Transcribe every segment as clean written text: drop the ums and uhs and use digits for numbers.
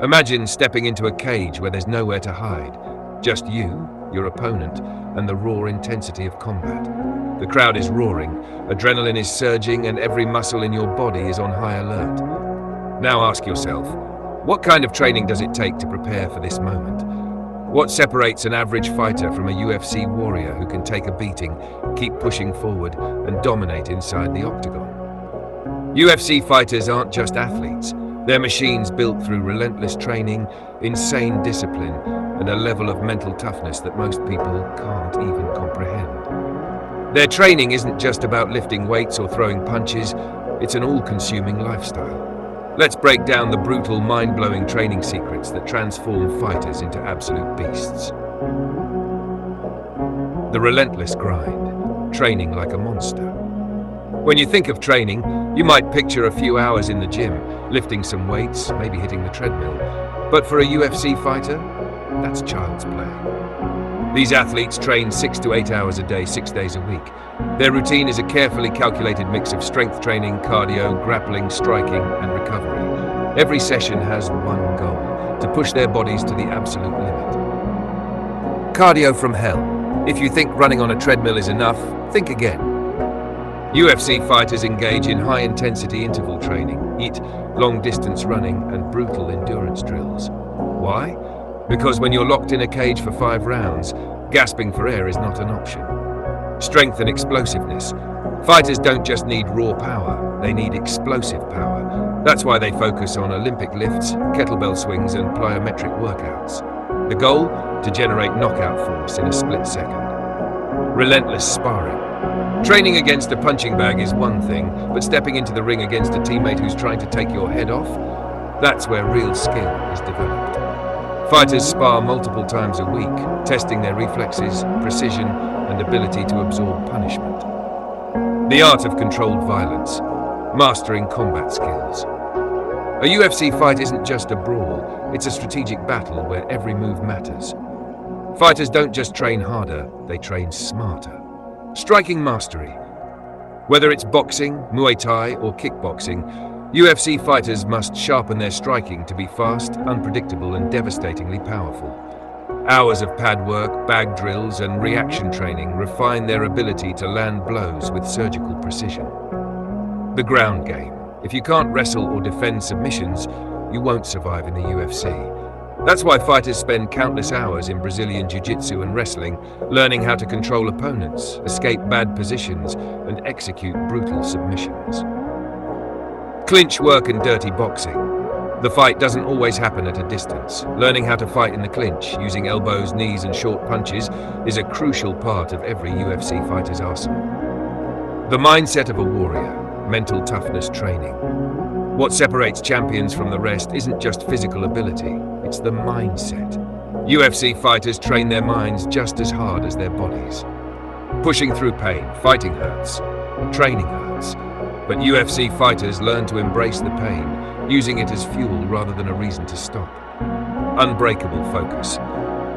Imagine stepping into a cage where there's nowhere to hide. Just you, your opponent, and the raw intensity of combat. The crowd is roaring, adrenaline is surging, and every muscle in your body is on high alert. Now ask yourself, what kind of training does it take to prepare for this moment? What separates an average fighter from a UFC warrior who can take a beating, keep pushing forward, and dominate inside the octagon? UFC fighters aren't just athletes. They're machines built through relentless training, insane discipline, and a level of mental toughness that most people can't even comprehend. Their training isn't just about lifting weights or throwing punches, it's an all-consuming lifestyle. Let's break down the brutal, mind-blowing training secrets that transform fighters into absolute beasts. The relentless grind, training like a monster. When you think of training, you might picture a few hours in the gym, lifting some weights, maybe hitting the treadmill. But for a UFC fighter, that's child's play. These athletes train 6 to 8 hours a day, 6 days a week. Their routine is a carefully calculated mix of strength training, cardio, grappling, striking, and recovery. Every session has one goal: to push their bodies to the absolute limit. Cardio from hell. If you think running on a treadmill is enough, think again. UFC fighters engage in high-intensity interval training, eat long-distance running, and brutal endurance drills. Why? Because when you're locked in a cage for 5 rounds, gasping for air is not an option. Strength and explosiveness. Fighters don't just need raw power, they need explosive power. That's why they focus on Olympic lifts, kettlebell swings, and plyometric workouts. The goal? To generate knockout force in a split second. Relentless sparring. Training against a punching bag is one thing, but stepping into the ring against a teammate who's trying to take your head off, that's where real skill is developed. Fighters spar multiple times a week, testing their reflexes, precision, and ability to absorb punishment. The art of controlled violence, mastering combat skills. A UFC fight isn't just a brawl, it's a strategic battle where every move matters. Fighters don't just train harder, they train smarter. Striking mastery. Whether it's boxing, Muay Thai, or kickboxing, UFC fighters must sharpen their striking to be fast, unpredictable, and devastatingly powerful. Hours of pad work, bag drills, and reaction training refine their ability to land blows with surgical precision. The ground game. If you can't wrestle or defend submissions, you won't survive in the UFC. That's why fighters spend countless hours in Brazilian jiu-jitsu and wrestling, learning how to control opponents, escape bad positions, and execute brutal submissions. Clinch work and dirty boxing. The fight doesn't always happen at a distance. Learning how to fight in the clinch, using elbows, knees, and short punches, is a crucial part of every UFC fighter's arsenal. The mindset of a warrior, mental toughness training. What separates champions from the rest isn't just physical ability, it's the mindset. UFC fighters train their minds just as hard as their bodies. Pushing through pain, fighting hurts, training hurts. But UFC fighters learn to embrace the pain, using it as fuel rather than a reason to stop. Unbreakable focus.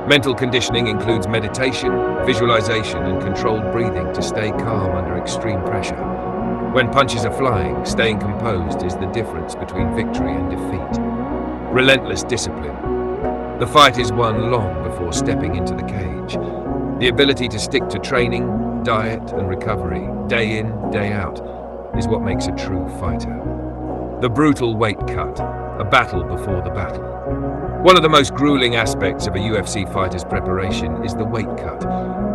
Mental conditioning includes meditation, visualization, and controlled breathing to stay calm under extreme pressure. When punches are flying, staying composed is the difference between victory and defeat. Relentless discipline. The fight is won long before stepping into the cage. The ability to stick to training, diet, and recovery, day in, day out, is what makes a true fighter. The brutal weight cut, a battle before the battle. One of the most grueling aspects of a UFC fighter's preparation is the weight cut.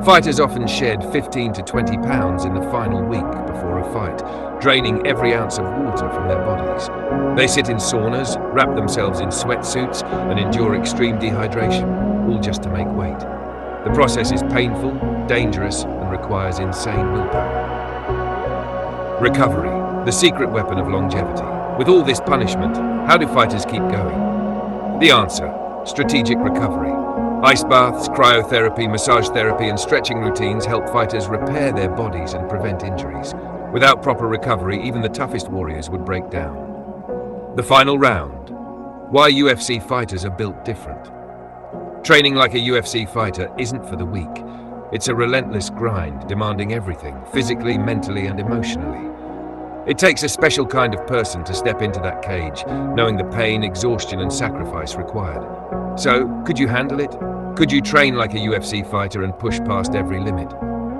Fighters often shed 15 to 20 pounds in the final week before a fight, draining every ounce of water from their bodies. They sit in saunas, wrap themselves in sweatsuits, and endure extreme dehydration, all just to make weight. The process is painful, dangerous, and requires insane willpower. Recovery, the secret weapon of longevity. With all this punishment, how do fighters keep going? The answer: strategic recovery. Ice baths, cryotherapy, massage therapy, and stretching routines help fighters repair their bodies and prevent injuries. Without proper recovery, even the toughest warriors would break down. The final round. Why UFC fighters are built different. Training like a UFC fighter isn't for the weak. It's a relentless grind, demanding everything, physically, mentally, and emotionally. It takes a special kind of person to step into that cage, knowing the pain, exhaustion, and sacrifice required. So, could you handle it? Could you train like a UFC fighter and push past every limit?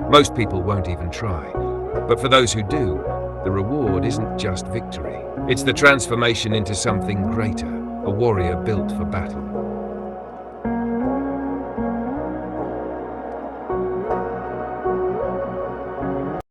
Most people won't even try. But for those who do, the reward isn't just victory. It's the transformation into something greater, a warrior built for battle.